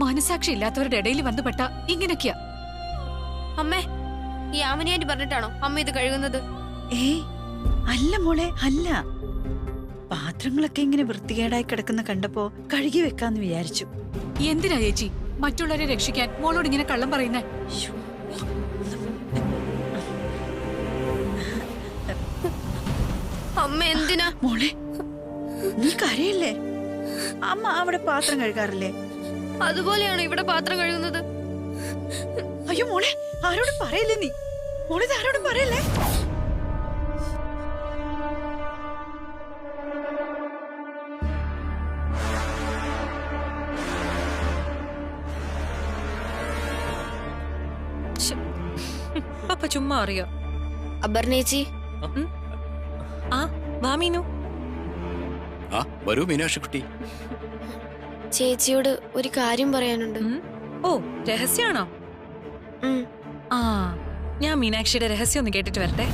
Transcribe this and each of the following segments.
മനസാക്ഷി ഇല്ലാത്തവരുടെ ഇടയിൽ വന്നുപെട്ട ഇങ്ങനെയൊക്കെയാ. അമ്മേ, ഈ ആമിനിയായിട്ട് പറഞ്ഞിട്ടാണോ അമ്മ ഇത് കഴുകുന്നത്? ഏയ് അല്ല മോളെ, അല്ല. പാത്രങ്ങളൊക്കെ ഇങ്ങനെ വൃത്തികേടായി കിടക്കുന്ന കണ്ടപ്പോ കഴുകി വെക്കാന്ന് വിചാരിച്ചു. എന്തിനാ ചേച്ചി മറ്റുള്ളവരെ രക്ഷിക്കാൻ മോളോട് ഇങ്ങനെ കള്ളം പറയുന്നേ? അമ്മ എന്തിനാ? മോളെ നീ കരയല്ലേ? അമ്മ അവിടെ പാത്രം കഴുകാറില്ലേ? അതുപോലെയാണോ ഇവിടെ പാത്രം കഴുകുന്നത്? അയ്യോ മോളെ, ആരോടും പറയല്ലേ നീ. മോളെ ഇത് ആരോടും പറയല്ലേ. പപ്പ ചുമ്മാ അറിയോ? അപർണേച്ചി. ആ വാ മീനു. ആ വരൂ മീനാക്ഷി കുട്ടി. ചേച്ചിയോട് ഒരു കാര്യം പറയാനുണ്ട്. ഓ രഹസ്യാണോ? ആ ഞാൻ മീനാക്ഷിയുടെ രഹസ്യം ഒന്ന് കേട്ടിട്ട് വരട്ടെ.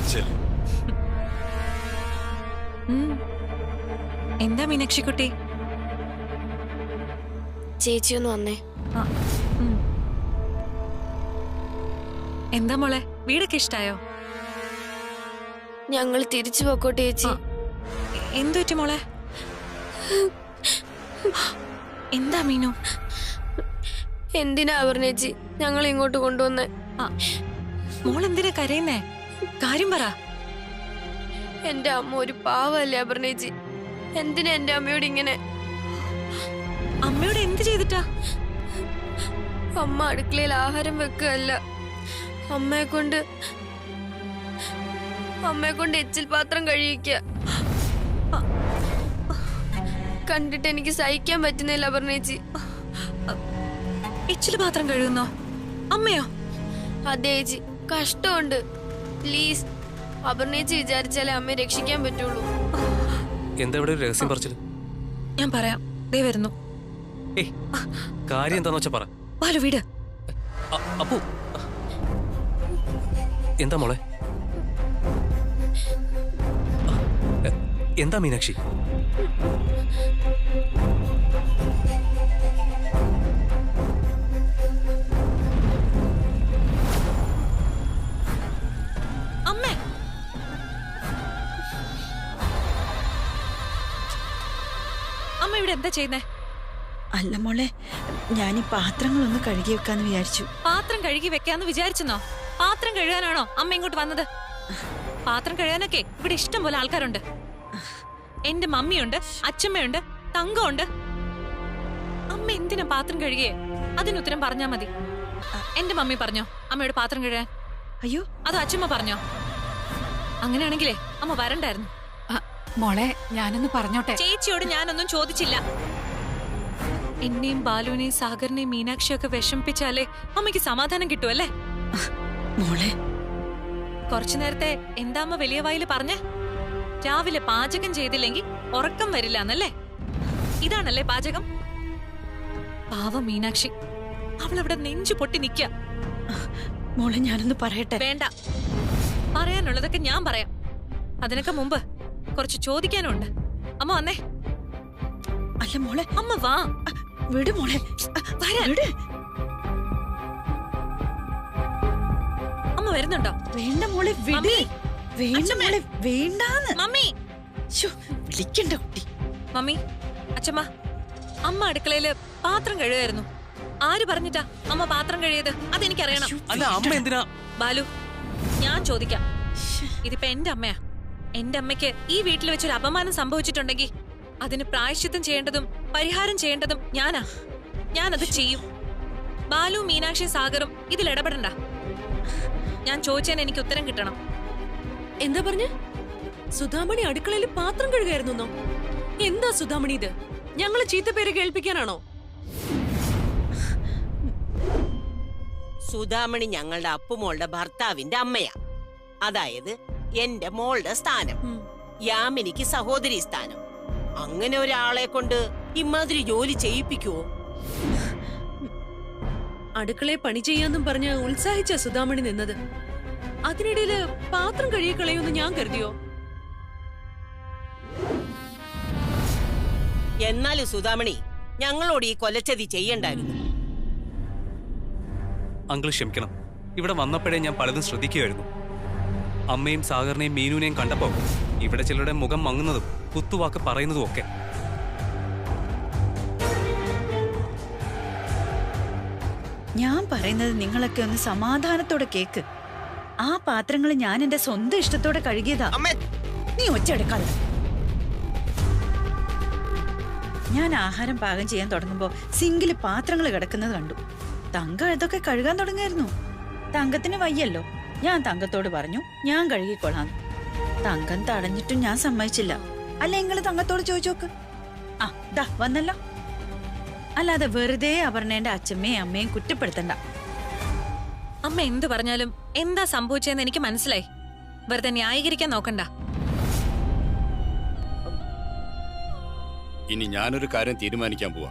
എന്താ മീനാക്ഷി കുട്ടി? ചേച്ചി ഒന്ന് വന്നേ. എന്താ മോളെ, വീടൊക്കെ ഇഷ്ടായോ? ഞങ്ങൾ തിരിച്ചു പോക്കോട്ടെ ചേച്ചി. എന്തു പറ്റി മോളെ? എന്താ മീനു? എന്തിനാ അപർണേച്ചി ഞങ്ങൾ ഇങ്ങോട്ട് കൊണ്ടുവന്നേ? മോളെന്തിനാ കരയുന്നേ? കാര്യം പറ. എന്റെ അമ്മ ഒരു പാവല്ലേ അപർണേച്ചി? എന്തിനാ എന്റെ അമ്മയോട് ഇങ്ങനെ? അമ്മയോട് എന്ത് ചെയ്തിട്ടാ? അമ്മ അടുക്കളയിൽ ആഹാരം വെക്കുകയല്ല, അമ്മയെ കൊണ്ട് എച്ചിൽ പാത്രം കഴിയിക്കുക. കണ്ടിട്ട് എനിക്ക് സഹിക്കാൻ പറ്റുന്നില്ല അപർണേച്ചി. എച്ചിൽ പാത്രം കഴുകുന്നോ? അമ്മയോ? അതെ ചേച്ചി, കഷ്ടമുണ്ട്. പ്ലീസ് അപർണേച്ചി വിചാരിച്ചാലേ അമ്മയെ രക്ഷിക്കാൻ പറ്റുള്ളൂ. എന്താ ഇവിടെ ഒരു രഹസ്യം പറിച്ചത്? ഞാൻ പറയാം, ദേ വരുന്നു. കാര്യം എന്താന്ന് വെച്ചാ പറ. ബാലു വീട്. അപ്പു എന്താ മോളെ? എന്താ മീനാക്ഷി? അമ്മേ, അമ്മ ഇവിടെ എന്താ ചെയ്യുന്നേ? അല്ല മോളെ, ഞാൻ ഈ പാത്രങ്ങളൊന്ന് കഴുകി വെക്കാന്ന് വിചാരിച്ചു. പാത്രം കഴുകി വെക്കാന്ന് വിചാരിച്ചെന്നോ? പാത്രം കഴുകാനാണോ അമ്മ ഇങ്ങോട്ട് വന്നത്? പാത്രം കഴുകാനൊക്കെ ഇവിടെ ഇഷ്ടം പോലെ ആൾക്കാരുണ്ട്. എന്റെ മമ്മിയുണ്ട്, അച്ഛമ്മയുണ്ട്, തങ്കമുണ്ട്. അമ്മ എന്തിനാ പാത്രം കഴുകിയേ? അതിനുത്തരം പറഞ്ഞാ മതി. എന്റെ മമ്മി പറഞ്ഞോ അമ്മയോട് പാത്രം കഴുകാൻ? അയ്യോ, അതോ അച്ഛമ്മ പറഞ്ഞോ? അങ്ങനെയാണെങ്കിലേ അമ്മ വരണ്ടായിരുന്നു. മോളെ ഞാനൊന്ന് പറഞ്ഞോട്ടെ. ചേച്ചിയോട് ഞാനൊന്നും ചോദിച്ചില്ല. എന്നെയും ബാലുവിനെയും സാഗറിനെയും മീനാക്ഷിയൊക്കെ വിഷമിപ്പിച്ചാലേ അമ്മയ്ക്ക് സമാധാനം കിട്ടുമല്ലേ? മോളെ കുറച്ചു നേരത്തെ എന്താ അമ്മ വലിയ വായില് പറഞ്ഞേ? രാവിലെ പാചകം ചെയ്തില്ലെങ്കിൽ ഉറക്കം വരില്ല എന്നല്ലേ? ഇതാണല്ലേ പാചകം? പാവം മീനാക്ഷി, അവളവിടെ നെഞ്ചു പൊട്ടി നിക്ക. മോളെ ഞാനൊന്ന് പറയട്ടെ. വേണ്ട, പറയാനുള്ളതൊക്കെ ഞാൻ പറയാം. അതിനൊക്കെ മുമ്പ് കുറച്ച് ചോദിക്കാനുണ്ട്. അമ്മ വന്നേ. അല്ല മോളെ, അമ്മ വാ. വിട് മോളെ, വിട്. അമ്മ വരുന്നുണ്ടോ? വേണ്ട മോളെ, വിട്. വേണ്ട മോളെ, വേണ്ടാന്ന്. മമ്മി വിളിക്കണ്ട കുട്ടി. മമ്മി, അച്ഛമ്മ, അമ്മ അടുക്കളയില് പാത്രം കഴുകായിരുന്നു. ആര് പറഞ്ഞിട്ടാ അമ്മ പാത്രം കഴിയത്? അതെനിക്കറിയണം. അല്ല അമ്മ എന്തിനാ? ബാലു, ഞാൻ ചോദിക്കാം. ഇതിപ്പോ എന്റെ അമ്മയാ. എന്റെ അമ്മയ്ക്ക് ഈ വീട്ടിൽ വെച്ചൊരു അപമാനം സംഭവിച്ചിട്ടുണ്ടെങ്കിൽ അതിന് പ്രായശ്ചിത്തം ചെയ്യേണ്ടതും പരിഹാരം ചെയ്യേണ്ടതും ഞാനാ. ഞാനത് ചെയ്യും. ബാലു, മീനാക്ഷി, സാഗറും ഇതിൽ ഇടപെടണ്ട. ഞാൻ ചോദിച്ചതിന് എനിക്ക് ഉത്തരം കിട്ടണം. എന്താ പറഞ്ഞ? സുധാമണി അടുക്കളയിൽ പാത്രം കഴുകായിരുന്നോ? എന്താ സുധാമണി ഇത്? ഞങ്ങള് ചീത്തപ്പേര് കേൾപ്പിക്കാനാണോ? സുധാമണി ഞങ്ങളുടെ അപ്പുമോളുടെ ഭർത്താവിന്റെ അമ്മയാ. അതായത് എന്റെ മോളുടെ സ്ഥാനം. യാമിനിക്ക് സഹോദരി സ്ഥാനം. അങ്ങനെ ഒരാളെ കൊണ്ട് ഇമാതിരി ജോലി ചെയ്യിപ്പിക്കുവോ? അടുക്കളയെ പണി ചെയ്യാന്നും പറഞ്ഞ് ഉത്സാഹിച്ച സുധാമണി നിന്നത്. അതിനിടയില് പാത്രം കഴുകിക്കളയുമെന്ന് ഞാൻ കരുതിയോ? എന്നാലും സുധാമണി ഞങ്ങളോട് ഈ കൊലച്ചതി ചെയ്യണ്ടായിരുന്നു. അങ്കിൾ ക്ഷമിക്കണം. ഇവിടെ വന്നപ്പോഴേ ഞാൻ പലതും ശ്രദ്ധിക്കുകയായിരുന്നു. അമ്മയും സാഗറിനെയും മീനുവിനെയും കണ്ടപ്പോൾ ഇവിടെ ചിലരുടെ മുഖം മങ്ങുന്നതും കുത്തുവാക്ക് പറയുന്നതും ഒക്കെ. ഞാൻ പറയുന്നത് നിങ്ങളൊക്കെ ഒന്ന് സമാധാനത്തോടെ കേക്ക്. ആ പാത്രങ്ങൾ ഞാൻ എന്റെ സ്വന്തം ഇഷ്ടത്തോടെ കഴുകിയതാ. നീ ഒച്ചെടുക്കാതെ. ഞാൻ ആഹാരം പാകം ചെയ്യാൻ തുടങ്ങുമ്പോ സിങ്കില് പാത്രങ്ങൾ കിടക്കുന്നത് കണ്ടു. തങ്ക ഇതൊക്കെ കഴുകാൻ തുടങ്ങായിരുന്നു. തങ്കത്തിന് വയ്യല്ലോ. ഞാൻ തങ്കത്തോട് പറഞ്ഞു ഞാൻ കഴുകിക്കൊള്ളാം. തങ്കം തടഞ്ഞിട്ടും ഞാൻ സമ്മതിച്ചില്ല. അല്ല നിങ്ങള് തങ്കത്തോട് ചോദിച്ചോക്ക്. ആ ദാ വന്നല്ലോ. അല്ലാതെ വെറുതെ അപർണേന്റെ അച്ഛമ്മയും അമ്മയും കുറ്റപ്പെടുത്തണ്ട. അമ്മ എന്ത് പറഞ്ഞാലും എന്താ സംഭവിച്ചതെന്ന് എനിക്ക് മനസ്സിലായി. വെറുതെ ന്യായീകരിക്കാൻ നോക്കണ്ട. ഇനി ഞാനൊരു കാര്യം തീരുമാനിക്കാൻ പോവാ.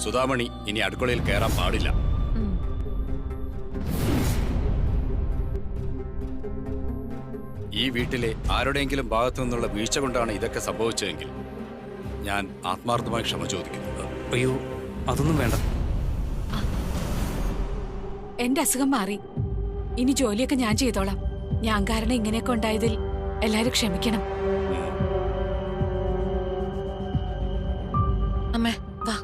സുധാമണി ഇനി അടുക്കളയിൽ കയറാൻ പാടില്ല. ഈ വീട്ടിലെ ആരുടെയെങ്കിലും ഭാഗത്തു നിന്നുള്ള വീഴ്ച കൊണ്ടാണ് ഇതൊക്കെ സംഭവിച്ചതെങ്കിൽ ഞാൻ ആത്മാർത്ഥമായി ക്ഷമ ചോദിക്കുന്നു. അയ്യോ, അതൊന്നും വേണ്ട. എന്റെ അസുഖം മാറി. ഇനി ജോലിയൊക്കെ ഞാൻ ചെയ്തോളാം. ഞാൻ കാരണം ഇങ്ങനെയൊക്കെ ഉണ്ടായതിൽ എല്ലാരും ക്ഷമിക്കണം. അമ്മേ വാ.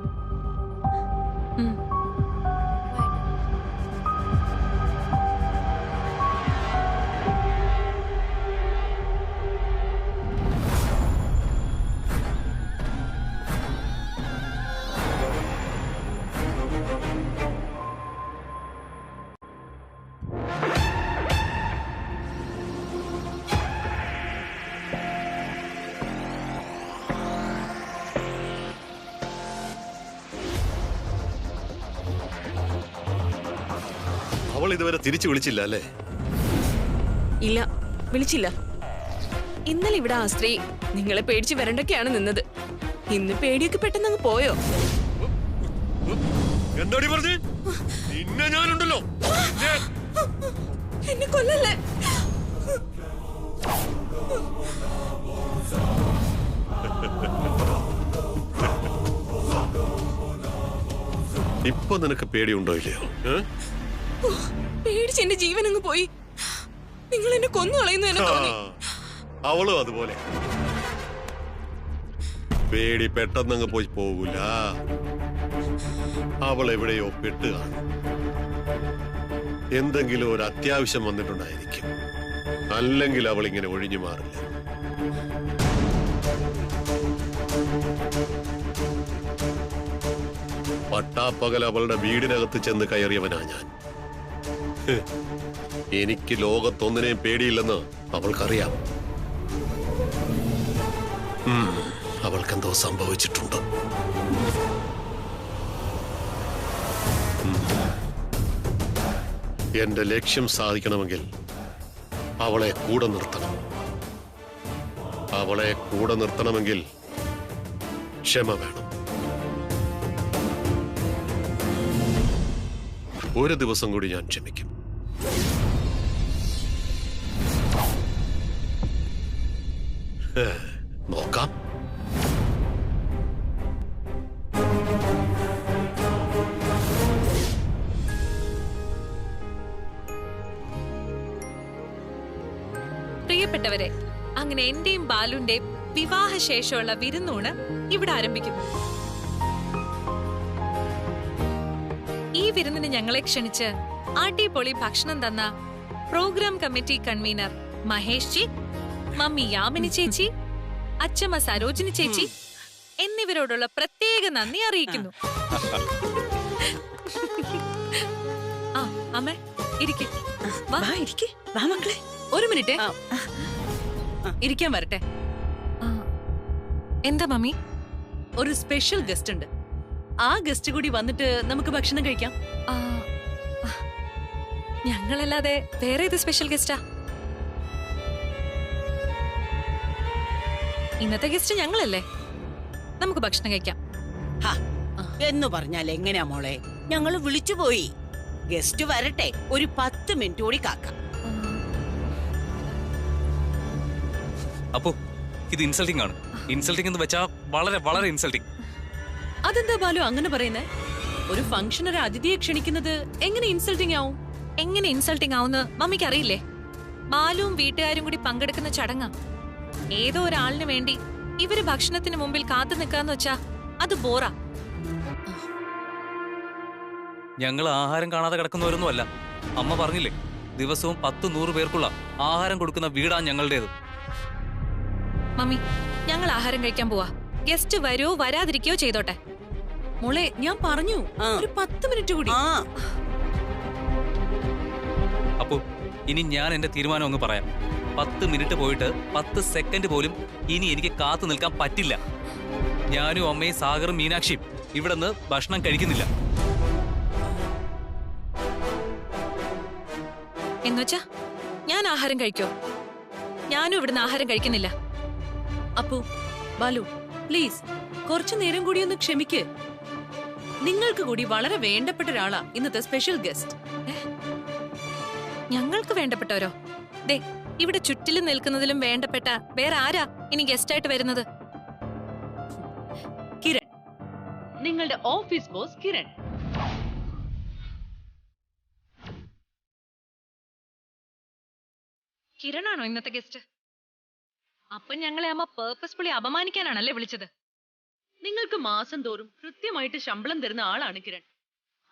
അവൾ ഇതുവരെ തിരിച്ചു വിളിച്ചില്ല അല്ലേ? ഇല്ല, വിളിച്ചില്ല. ഇന്നലെ ഇവിടെ ആ സ്ത്രീ നിങ്ങളെ പേടിച്ച് വരണ്ടൊക്കെയാണ് നിന്നത്. ഇന്ന് പേടിയൊക്കെ പെട്ടെന്ന് അങ്ങ് പോയോ? എന്താടി പറഞ്ഞേ? നിന്നെ ഞാനുണ്ടല്ലോ. എന്നെ കൊല്ലല്ലേ? ഇപ്പൊ നിനക്ക് പേടിയുണ്ടോ ഇല്ലയോ? പേടിച്ച് എന്റെ ജീവൻ അങ്ങ് പോയി. നിങ്ങൾ എന്നെ കൊന്നു കളയുന്നു എന്നെ തോന്നി. അവളും അതുപോലെ. പേടി പെട്ടെന്നങ്ങ് പോയി പോകൂല. അവൾ എവിടെയോ പെട്ടുക. എന്തെങ്കിലും ഒരു അത്യാവശ്യം വന്നിട്ടുണ്ടായിരിക്കും. അല്ലെങ്കിൽ അവൾ ഇങ്ങനെ ഒഴിഞ്ഞു മാറില്ല. പട്ടാപ്പകൽ അവളുടെ വീടിനകത്ത് ചെന്ന് കയറിയവനാ ഞാൻ. എനിക്ക് ലോകത്തൊന്നിനെയും പേടിയില്ലെന്ന് അവൾക്കറിയാം. അവൾക്കെന്തോ സംഭവിച്ചിട്ടുണ്ട്. എന്റെ ലക്ഷ്യം സാധിക്കണമെങ്കിൽ അവളെ കൂടെ നിർത്തണം. അവളെ കൂടെ നിർത്തണമെങ്കിൽ ക്ഷമ വേണം. ഒരു ദിവസം കൂടി ഞാൻ ക്ഷമിക്കും. നോക്കാം. പ്രിയപ്പെട്ടവരെ, അങ്ങനെ എന്റെയും ബാലുന്റെയും വിവാഹശേഷമുള്ള വിരുന്നൂണ് ഇവിടെ ആരംഭിക്കുന്നു. ഈ വിരുന്നിന് ഞങ്ങളെ ക്ഷണിച്ച് അടിപൊളി ഭക്ഷണം തന്ന program committee convener Mahesh ji, mummy Yamini ചേച്ചി, അച്ഛമ്മ സരോജിനി ചേച്ചി എന്നിവരോടുള്ള പ്രത്യേക നന്ദി അറിയിക്കുന്നു. ആ അമ്മേ ഇരിക്കെ. വാ ഇരിക്ക്. വാ മക്കളെ. ഒരു മിനിറ്റ് ഇരിക്കാൻ വരട്ടെ. എന്താ മമ്മി? ഒരു സ്പെഷ്യൽ ഗസ്റ്റ് ഉണ്ട്. ആ ഗസ്റ്റ് കൂടി വന്നിട്ട് നമുക്ക് ഭക്ഷണം കഴിക്കാം. ഞങ്ങളല്ലാതെ വേറെ ഏത് സ്പെഷ്യൽ ഗസ്റ്റാ? ഇന്നത്തെ ഗസ്റ്റ് ഞങ്ങളല്ലേ. നമുക്ക് ഭക്ഷണം കഴിക്കാം. എന്ന് പറഞ്ഞാൽ എങ്ങനെയാ മോളെ? ഞങ്ങൾ വിളിച്ചുപോയി. ഗസ്റ്റ് വരട്ടെ, ഒരു 10 മിനിറ്റ് കൂടി കാക്കാം. അപ്പോ ഇത് ഇൻസൾട്ടിംഗ് ആണ്. ഇൻസൾട്ടിംഗ് എന്ന് വെച്ചാ വളരെ വളരെ ഇൻസൾട്ടിംഗ്. അതെന്താ ബാലു അങ്ങനെ പറയുന്നേ? ഒരു ഫംഗ്ഷൻ ഒരു അതിഥിയെ ക്ഷണിക്കുന്നത് എങ്ങനെ ഇൻസൾട്ടിംഗ് ആവും? എങ്ങനെ ഇൻസൾട്ടിംഗ് ആവുന്ന് മമ്മിക്ക് അറിയില്ലേ? ബാലുവും വീട്ടുകാരും കൂടി പങ്കെടുക്കുന്ന ചടങ്ങാ. ഏതോ ഒരാളിന് വേണ്ടി ഇവര് ഭക്ഷണത്തിന് മുമ്പിൽ കാത്തു നിൽക്കാന്ന് വെച്ചാ അത് ബോറാ. ഞങ്ങൾ ആഹാരം കാണാതെ കിടക്കുന്നവരൊന്നുമല്ല. അമ്മ പറഞ്ഞില്ലേ, ദിവസവും 10-100 പേർക്കുള്ള ആഹാരം കൊടുക്കുന്ന വീടാ ഞങ്ങളുടേത്. മമ്മി, ഞങ്ങൾ ആഹാരം കഴിക്കാൻ പോവാ. ഗസ്റ്റ് വരുവോ വരാതിരിക്കയോ ചെയ്തോട്ടെ. മോളെ, ഞാൻ പറഞ്ഞു ഒരു 10 മിനിറ്റ് കൂടി. അപ്പോ ഇനി ഞാൻ എന്റെ തീരുമാനം ഒന്ന് പറയാം. 10 മിനിറ്റ് പോയിട്ട് 10 സെക്കൻഡ് പോലും ഇനി എനിക്ക് കാത്തു നിൽക്കാൻ പറ്റില്ല. ഞാനും അമ്മയും സാഗറും മീനാക്ഷിയും ഇവിടെ നിന്ന് ഭക്ഷണം കഴിക്കുന്നില്ല. എന്നുവെച്ചാ ഞാൻ ആഹാരം കഴിക്കോ? ഞാനും ഇവിടുന്ന് ആഹാരം കഴിക്കുന്നില്ല. അപ്പു, ബാലു, പ്ലീസ് കുറച്ചു നേരം കൂടി ഒന്ന് ക്ഷമിക്ക്. നിങ്ങൾക്ക് കൂടി വളരെ വേണ്ടപ്പെട്ട ഒരാളാ ഇന്നത്തെ സ്പെഷ്യൽ ഗസ്റ്റ്. ഞങ്ങൾക്ക് വേണ്ടപ്പെട്ടവരോ? ദേ, ഇവിടെ ചുറ്റിലും നിൽക്കുന്നതിലും വേണ്ടപ്പെട്ട വേറെ ആരാ ഇനി ഗസ്റ്റായിട്ട് വരുന്നത്? കിരൺ, നിങ്ങളുടെ ഓഫീസ് ബോസ് കിരൺ. കിരണാണോ ഇന്നത്തെ ഗസ്റ്റ്? അപ്പൊ ഞങ്ങളെ അമ്മ പേർപ്പസ്ഫുള്ളി അപമാനിക്കാനാണല്ലേ വിളിച്ചത്? നിങ്ങൾക്ക് മാസം തോറും കൃത്യമായിട്ട് ശമ്പളം തരുന്ന ആളാണ് കിരൺ.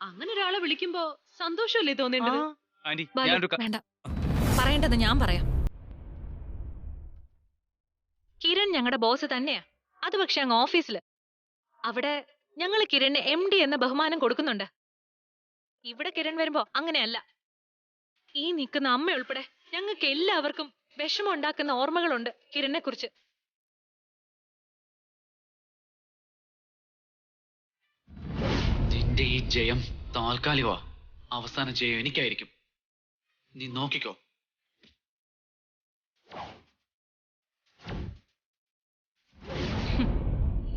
അങ്ങനെ ഒരാളെ വിളിക്കുമ്പോ സന്തോഷമല്ലേ തോന്നേണ്ടത്? ആന്റി, ബാലു, ഞാനൊരു വേണ്ട, പറയേണ്ടത് ഞാൻ പറയാം. കിരൺ ഞങ്ങളുടെ ബോസ് തന്നെയാ. അത് പക്ഷെ അങ്ങ് ഓഫീസില്. അവിടെ ഞങ്ങൾ കിരണിന് MD എന്ന ബഹുമാനം കൊടുക്കുന്നുണ്ട്. ഇവിടെ കിരൺ വരുമ്പോ അങ്ങനെയല്ല. ഈ നിൽക്കുന്ന അമ്മ ഉൾപ്പെടെ ഞങ്ങൾക്ക് എല്ലാവർക്കും വിഷമം ഉണ്ടാക്കുന്ന ഓർമ്മകളുണ്ട് കിരണിനെ കുറിച്ച്. നിന്റെ ഈ ജയം താൽക്കാലികമാ. അവസാന ജയം എനിക്കായിരിക്കും. നീ നോക്കിക്കോ.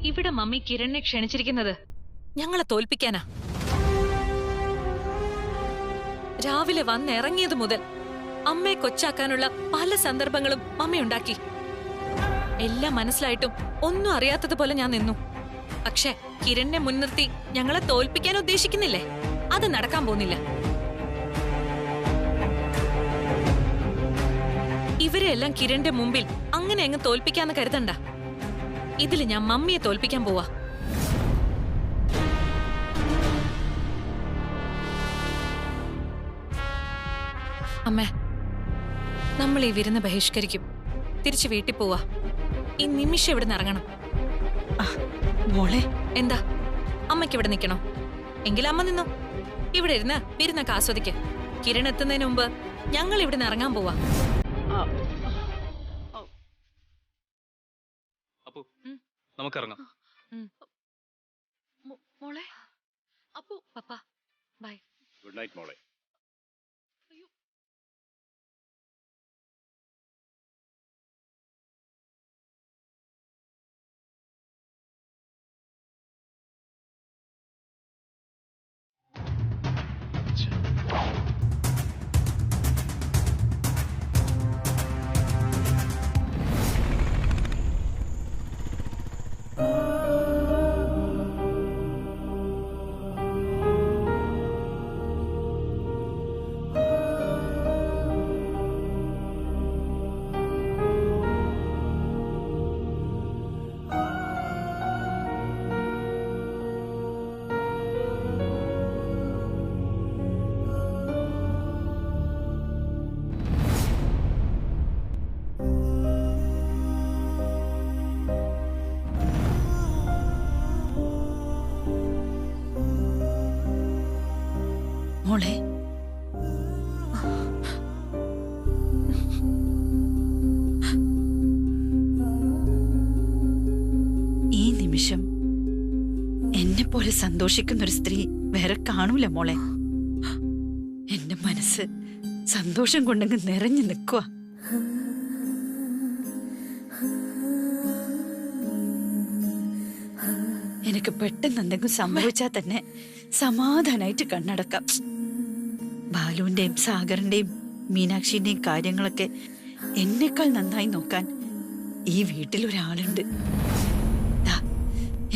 ഇവിടെ മമ്മി കിരണിനെ ക്ഷണിച്ചിരിക്കുന്നത് ഞങ്ങളെ തോൽപ്പിക്കാനാ. രാവിലെ വന്നിറങ്ങിയത് മുതൽ അമ്മയെ കൊച്ചാക്കാനുള്ള പല സന്ദർഭങ്ങളും മമ്മി ഉണ്ടാക്കി. എല്ലാം മനസ്സിലായിട്ടും ഒന്നും അറിയാത്തതുപോലെ ഞാൻ നിന്നു. പക്ഷെ കിരണിനെ മുൻനിർത്തി ഞങ്ങളെ തോൽപ്പിക്കാൻ ഉദ്ദേശിക്കുന്നില്ലേ? അത് നടക്കാൻ പോകുന്നില്ല. ഇവരെല്ലാം കിരണിന്റെ മുമ്പിൽ അങ്ങനെ അങ്ങ് തോൽപ്പിക്കാന്ന് കരുതണ്ട. ഇതില് ഞാൻ മമ്മിയെ തോൽപ്പിക്കാൻ പോവാ. അമ്മേ, നമ്മൾ ഈ വിരുന്ന് ബഹിഷ്കരിക്കും. തിരിച്ചു വീട്ടിൽ പോവാ. ഈ നിമിഷം ഇവിടെ നിന്ന് ഇറങ്ങണം. മോളെ, എന്താ അമ്മയ്ക്ക് ഇവിടെ നിൽക്കണോ? എങ്കിൽ അമ്മ നിന്നോ. ഇവിടെ ഇരുന്ന് വിരുന്നൊക്കെ ആസ്വദിക്ക. കിരൺ എത്തുന്നതിന് മുമ്പ് ഞങ്ങൾ ഇവിടെ നിന്ന് ഇറങ്ങാൻ പോവാ. അപ്പോ നമുക്കിറങ്ങാം. മോളെ, അപ്പു, പപ്പ ബൈ. ഗുഡ് നൈറ്റ് മോളെ. മോളെ, ഈ നിമിഷം എന്നെ പോലെ സന്തോഷിക്കുന്ന ഒരു സ്ത്രീ വേറെ കാണൂല മോളെ. എന്റെ മനസ്സ് സന്തോഷം കൊണ്ടങ്ങ് നിറഞ്ഞു നിൽക്കുക. എനിക്ക് പെട്ടെന്ന് എന്തെങ്കിലും സംഭവിച്ചാൽ തന്നെ സമാധാനായിട്ട് കണ്ണടക്കാം. ബാലുവിന്റെയും സാഗറിന്റെയും മീനാക്ഷിന്റെയും കാര്യങ്ങളൊക്കെ എന്നെക്കാൾ നന്നായി നോക്കാൻ ഈ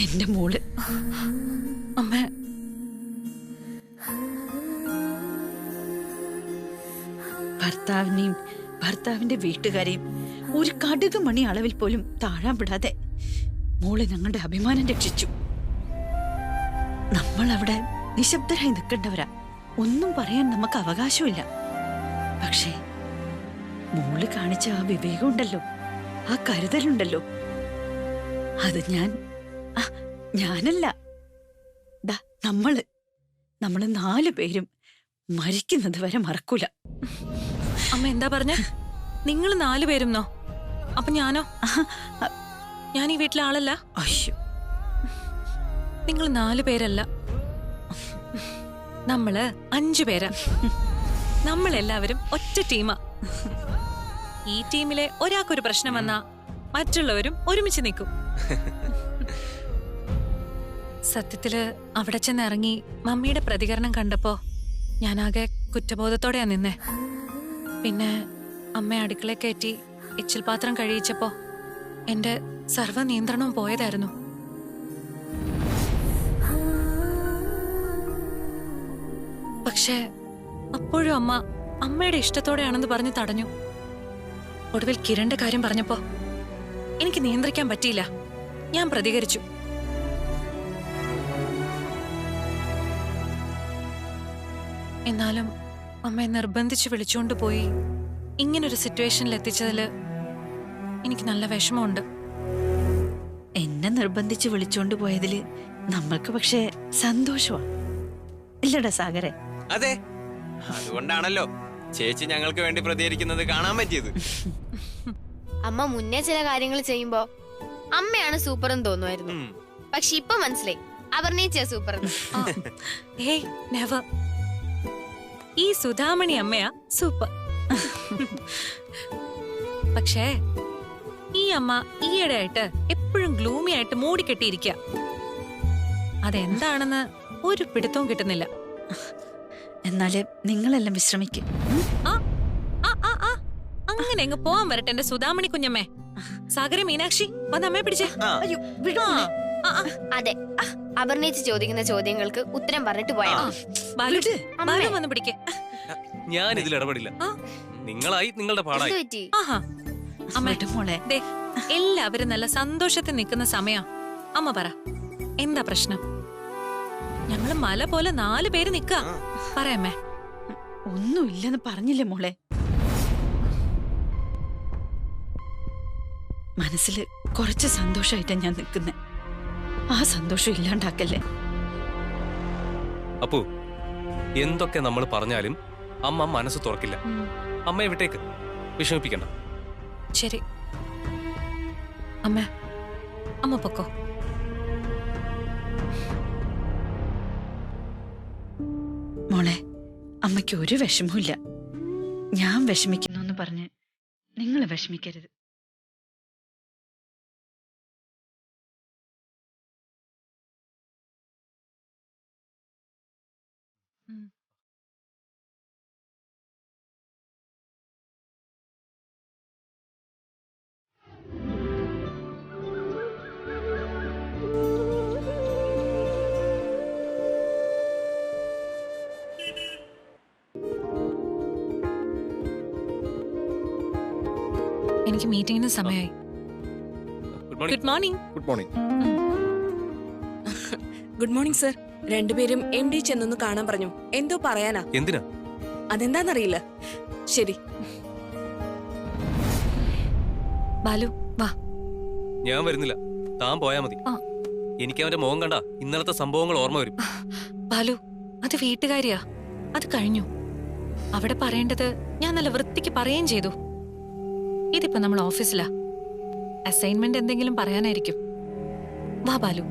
എന്റെ മോള്. അമ്മ ഭർത്താവിനെയും ഭർത്താവിന്റെ വീട്ടുകാരെയും ഒരു കടുക് മണി അളവിൽ പോലും താഴാൻ വിടാതെ മോള് ഞങ്ങളുടെ അഭിമാനം രക്ഷിച്ചു. നമ്മൾ അവിടെ നിശബ്ദരായി നിൽക്കേണ്ടവരാ. ഒന്നും പറയാൻ നമുക്ക് അവകാശമില്ല. പക്ഷേ മോള് കാണിച്ച ആ വിവേകമുണ്ടല്ലോ, ആ കരുതലുണ്ടല്ലോ, അത് ഞാനല്ല, നമ്മള് 4 പേരും മരിക്കുന്നത് വരെ മറക്കൂല. അമ്മ എന്താ പറഞ്ഞ? നിങ്ങൾ 4 പേരുന്നോ? അപ്പൊ ഞാനോ? ഞാൻ ഈ വീട്ടിലെ ആളല്ല. അയ്യോ, നിങ്ങൾ 4 പേരല്ല, നമ്മള് 5 പേരാ. നമ്മളെല്ലാവരും ഒറ്റ ടീമാ. ഈ ടീമിലെ ഒരാൾക്കൊരു പ്രശ്നം വന്നാ മറ്റുള്ളവരും ഒരുമിച്ച് നിൽക്കും. സത്യത്തില് അവിടെ ചെന്നിറങ്ങി മമ്മിയുടെ പ്രതികരണം കണ്ടപ്പോ ഞാനാകെ കുറ്റബോധത്തോടെയാ നിന്നേ. പിന്നെ അമ്മ അടുക്കള കയറ്റി എച്ചിൽ പാത്രം കഴിയിച്ചപ്പോ എന്റെ സർവ്വ നിയന്ത്രണവും പോയതായിരുന്നു. പക്ഷേ അപ്പോഴും അമ്മയുടെ ഇഷ്ടത്തോടെയാണെന്ന് പറഞ്ഞ് തടഞ്ഞു. ഒടുവിൽ കിരണിന്റെ കാര്യം പറഞ്ഞപ്പോ എനിക്ക് നിയന്ത്രിക്കാൻ പറ്റിയില്ല. ഞാൻ പ്രതികരിച്ചു. എന്നാലും അമ്മയെ നിർബന്ധിച്ച് വിളിച്ചുകൊണ്ട് പോയി ഇങ്ങനൊരു സിറ്റുവേഷനിൽ എത്തിച്ചതില് എനിക്ക് നല്ല വിഷമമുണ്ട്. എന്നെ നിർബന്ധിച്ച് വിളിച്ചോണ്ട് പോയതില് നമ്മൾക്ക് പക്ഷേ സന്തോഷമാ, ഇല്ലടാ സാഗരെ? അതെ, അതുകൊണ്ടാണല്ലോ ചേച്ചി ഞങ്ങൾക്ക് വേണ്ടി പ്രതികരിക്കുന്നത് കാണാൻ പറ്റിയത്. അമ്മ മുന്നേ ചില കാര്യങ്ങൾ ചെയ്യുമ്പോ അമ്മയാണ് സൂപ്പർ എന്ന് തോന്നുമായിരുന്നു. പക്ഷെ ഇപ്പൊ മനസ്സിലായി അപർണേച്ചിയാ സൂപ്പർ. ഏയ് നെവർ. ഈ സുധാമണി അമ്മയാ സൂപ്പർ. പക്ഷേ ഈ അമ്മ ഈയിടെ ആയിട്ട് എപ്പോഴും ഗ്ലൂമി ആയിട്ട് മൂടിക്കെട്ടിയിരിക്കുക. അതെന്താണെന്ന് ഒരു പിടുത്തവും കിട്ടുന്നില്ല. എന്നാല് നിങ്ങളെല്ലാം വിശ്രമിക്കും. അങ്ങനെ അങ്ങ് പോവാൻ വരട്ടെ എന്റെ സുധാമണി കുഞ്ഞമ്മേ. സാഗര, മീനാക്ഷി വന്ന് അമ്മയെ പിടിച്ചേ. അതെ, അപർണേച്ചി ചോദിക്കുന്ന ചോദ്യങ്ങൾക്ക് ഉത്തരം പറഞ്ഞിട്ട് പോയാ വന്ന് പിടിക്കേ. ഞാൻ ഇതിൽ ഇടപെടില്ല. നിങ്ങളായി നിങ്ങളുടെ പാടായി. മോളെ, എല്ലാവരും നല്ല സന്തോഷത്തിൽ നിൽക്കുന്ന സമയാ. അമ്മ പറ, എന്താ പ്രശ്നം? ഞങ്ങള് മല പോലെ 4 പേര് നിക്ക. പറയാമേ. ഒന്നുമില്ലെന്ന് പറഞ്ഞില്ലേ മോളെ? മനസ്സിൽ കുറച്ച് സന്തോഷമായിട്ടാ ഞാൻ നിൽക്കുന്നെ. ആ സന്തോഷം ഇല്ലാണ്ടാക്കല്ലേ. അപ്പോ എന്തൊക്കെ നമ്മൾ പറഞ്ഞാലും അമ്മ മനസ്സ് തുറക്കില്ല. അമ്മയെ വിട്ടേക്ക്, വിഷമിപ്പിക്കണ്ട. ശരി അമ്മ പൊക്കോ. മോളെ, അമ്മയ്ക്ക് ഒരു വിഷമവുമില്ല. ഞാൻ വിഷമിക്കുന്നു എന്ന് പറഞ്ഞ് നിങ്ങൾ വിഷമിക്കരുത്. എനിക്ക് മീറ്റിംഗിന് സമയമായി. Good morning. Good morning. Good morning sir. 2 പേരും MD ചെന്നൊന്ന് കാണാൻ പറഞ്ഞു. എന്തോ പറയാനാ. എന്തിനാ? അതെന്താന്നറിയില്ല. ശരി ബാലു വാ. ഞാൻ വരുന്നില്ല, താൻ പോയാ മതി. എനിക്ക് അവന്റെ മുഖം കണ്ട ഇന്നലത്തെ സംഭവങ്ങൾ ഓർമ്മ വരും. ബാലു, അത് വീട്ടുകാരിയാ, അത് കഴിഞ്ഞു. അവിടെ പറയേണ്ടത് ഞാൻ നല്ല വൃത്തിക്ക് പറയുകയും ചെയ്തു. ഇതിപ്പോ നമ്മൾ ഓഫീസിലാ. അസൈൻമെന്റ് എന്തെങ്കിലും പറയാനായിരിക്കും. വാ ബാലു.